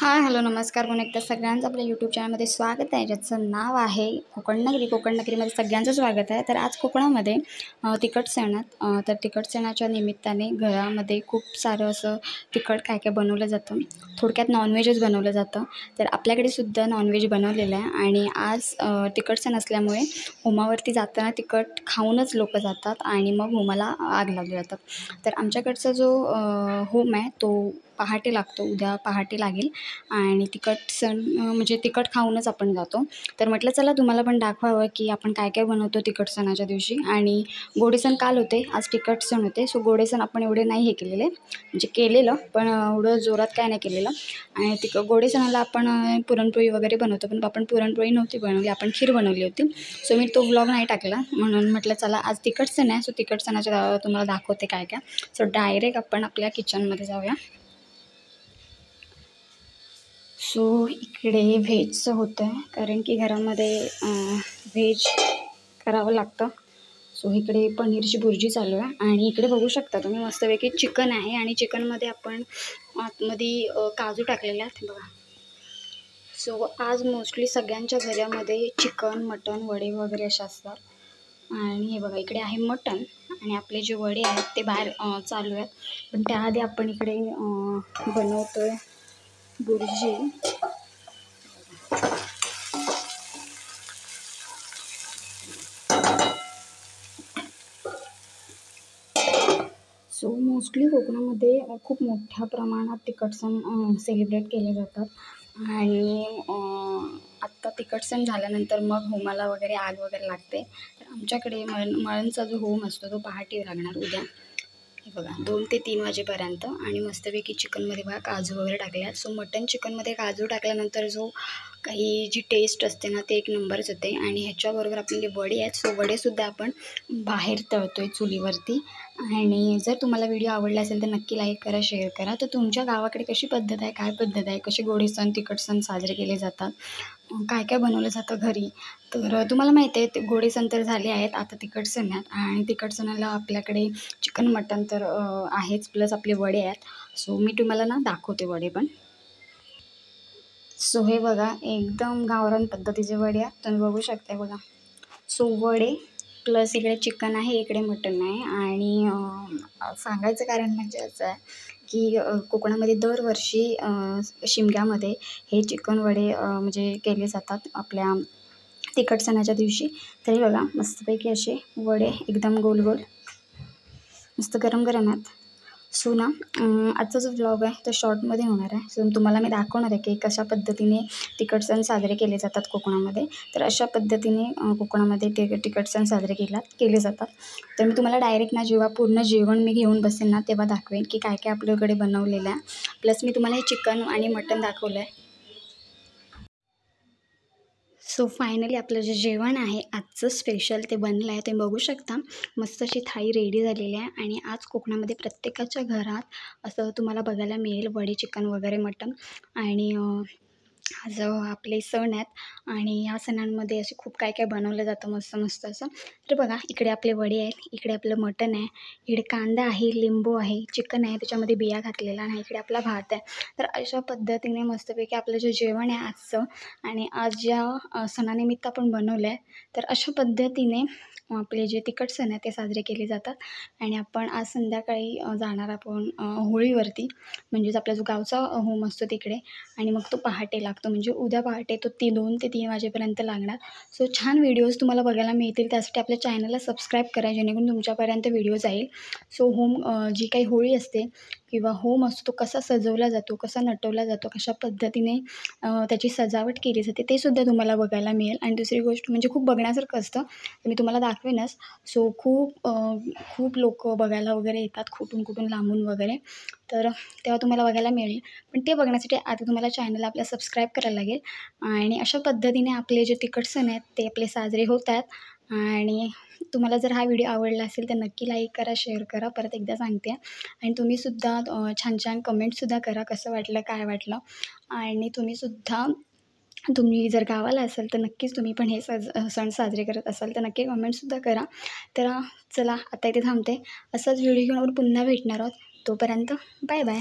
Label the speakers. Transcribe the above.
Speaker 1: Hi hello नमस्कार. पुन्हा एकदा सगळ्यांचं आपल्या यूट्यूब चॅनलमध्ये स्वागत आहे, ज्याचं नाव आहे कोकण नगरी. कोकण नगरीमध्ये सगळ्यांचं स्वागत आहे. तर आज कोकणामध्ये तिखट सणात तर तिखट सणाच्या निमित्ताने घरामध्ये खूप सारं असं तिखट काय काय बनवलं जातं. थोडक्यात नॉनव्हेजच बनवलं जातं. तर आपल्याकडे सुद्धा नॉनव्हेज बनवलेलं आहे आणि आज तिखट सण असल्यामुळे होमावरती जाताना तिखट खाऊनच लोक जातात आणि मग होमाला आग लावली जातात. तर आमच्याकडचा जो होम आहे तो पहाटे लागतो, उद्या पहाटे लागेल आणि तिखट सण म्हणजे तिखट खाऊनच आपण जातो. तर म्हटलं चला तुम्हाला पण दाखवावं की आपण काय काय बनवतो तिखट सणाच्या दिवशी. आणि गोडे सण काल होते, आज तिखट सण होते. सो गोडे सण आपण एवढे नाही हे केलेले, म्हणजे केलेलं पण एवढं जोरात काय नाही केलेलं. आणि गोडे सणाला आपण पुरणपोळी वगैरे बनवतो, पण आपण पुरणपोळी नव्हती बनवली, आपण खीर बनवली होती. सो मी तो व्लॉग नाही टाकला, म्हणून म्हटलं चला आज तिखट सण आहे, सो तिखट सणाच्या तुम्हाला दाखवते काय काय. सो डायरेक्ट आपण आपल्या किचनमध्ये जाऊया. सो इकडे व्हेजचं होतं आहे, कारण की घरामध्ये व्हेज करावं लागतं. सो इकडे पनीरची भुर्जी चालू आहे आणि इकडे बघू शकता तुम्ही मस्तपैकी चिकन आहे आणि चिकनमध्ये आपण आतमध्ये काजू टाकलेले आहेत बघा. सो आज मोस्टली सगळ्यांच्या घरामध्ये चिकन, मटण, वडे वगैरे असे असतात. आणि हे बघा इकडे आहे मटण आणि आपले जे वडे आहेत ते बाहेर चालू आहेत. पण त्याआधी आपण इकडे बनवतोय भुर्जी. सो मोस्टली कोकणामध्ये खूप मोठ्या प्रमाणात तिखट सण सेलिब्रेट केले जातात. आणि आत्ता तिखट सण झाल्यानंतर मग होमाला वगैरे आग वगैरे लागते. तर आमच्याकडे मळणचा जो होम असतो तो पहाटे लागणार उद्या. हे बघा 2 ते 3 वाजेपर्यंत. आणि मस्तपैकी चिकनमध्ये बघा काजू वगैरे टाकले आहेत. सो मटन चिकनमध्ये काजू टाकल्यानंतर जो काही जी टेस्ट असते ना ते एक नंबरच होते. आणि ह्याच्याबरोबर आपले वडे आहेत, सो वडेसुद्धा आपण बाहेर तळतो आहे चुलीवरती. आणि जर तुम्हाला व्हिडिओ आवडला असेल तर नक्की लाईक करा, शेअर करा. तर तुमच्या गावाकडे कशी पद्धत आहे, काय पद्धत आहे, कसे गोडे सण तिखट सण साजरे केले जातात, काय काय बनवलं जातं घरी. तर तुम्हाला माहिती आहे ते गोडे सण तर झाले आहेत, आता तिखट सण आहेत. आणि तिखट सणाला आपल्याकडे चिकन मटण तर आहेच, प्लस आपले वडे आहेत. सो मी तुम्हाला ना दाखवते वडे पण. सो हे बघा एकदम गावरान पद्धतीचे वडे आहेत, तुम्ही बघू शकता बघा. सो वडे प्लस इकडे चिकन आहे, इकडे मटण आहे. आणि सांगायचं कारण म्हणजे असं आहे की कोकणामध्ये दरवर्षी शिमग्यामध्ये हे चिकन वडे म्हणजे केले जातात आपल्या तिखट सणाच्या दिवशी. तरी बघा मस्तपैकी असे वडे एकदम गोल गोल मस्त गरम गरम आहेत. सो ना आजचा जो व्लॉग आहे तो शॉर्टमध्ये होणार आहे. सो तुम्हाला मी दाखवणार आहे की कशा पद्धतीने तिखट सण साजरे केले जातात कोकणामध्ये. तर अशा पद्धतीने कोकणामध्ये तिखट सण साजरे केले जातात. तर मी तुम्हाला डायरेक्ट ना जेव्हा पूर्ण जेवण मी घेऊन बसेन ना तेव्हा दाखवेन की काय काय आपल्याकडे बनवलेलं आहे. प्लस मी तुम्हाला हे चिकन आणि मटण दाखवलं आहे. सो फायनली आपलं जे जेवण आहे आजचं स्पेशल ते बनलं आहे, ते बघू शकता. मस्त अशी थाळी रेडी झालेली आहे. आणि आज कोकणामध्ये प्रत्येकाच्या घरात असं तुम्हाला बघायला मिळेल वडे, चिकन वगैरे, मटण. आणि आज आपले सण आहेत आणि ह्या सणांमध्ये असे खूप काय काय बनवलं जातं मस्त मस्त असं. तर बघा इकडे आपले वडे आहेत, इकडे आपलं मटण आहे, इकडे कांदा आहे, लिंबू आहे, चिकन आहे त्याच्यामध्ये बिया घातलेला, आणि इकडे आपला भात आहे. तर अशा पद्धतीने मस्तपैकी आपलं जे जेवण आहे आजचं, आणि आज ज्या सणानिमित्त आपण बनवलं आहे, तर अशा पद्धतीने आपले जे तिखट सण आहेत ते साजरे केले जातात. आणि आपण आज संध्याकाळी जाणार आपण होळीवरती, म्हणजेच आपला जो गावचा होम असतो तिकडे. आणि मग तो पहाटे लागतो, म्हणजे उद्या पहाटे तो 2 ते 3 वाजेपर्यंत लागणार. सो छान व्हिडिओज तुम्हाला बघायला मिळतील, त्यासाठी आपल्या चॅनलला सबस्क्राईब करा जेणेकरून तुमच्यापर्यंत व्हिडिओ जाईल. सो होम जी काही होळी असते किंवा होम असतो तो कसा सजवला जातो, कसा नटवला जातो, कशा पद्धतीने त्याची सजावट केली जाते ते सुद्धा तुम्हाला बघायला मिळेल. आणि दुसरी गोष्ट म्हणजे खूप बघण्यासारखं असतं, मी तुम्हाला दाखवेनच. सो खूप लोक बघायला वगैरे येतात कुठून कुठून लांबून वगैरे. तर तेव्हा तुम्हाला बघायला मिळेल. पण ते बघण्यासाठी आता तुम्हाला चॅनलला आपल्या सबस्क्राईब करायला लागेल. आणि अशा पद्धतीने आपले जे तिखट सण आहेत ते आपले साजरे होत आहेत. आणि तुम्हाला जर हा व्हिडिओ आवडला असेल तर नक्की लाईक करा, शेअर करा, परत एकदा सांगते. आणि तुम्हीसुद्धा छान छान कमेंटसुद्धा करा कसं वाटलं, काय वाटलं. आणि तुम्ही जर गावाला असाल तर नक्कीच तुम्ही पण हे सण साजरे करत असाल तर नक्की कमेंटसुद्धा करा. तर चला आता इथे थांबते. असाच व्हिडिओ घेऊन आपण पुन्हा भेटणार आहोत. तोपर्यंत बाय बाय.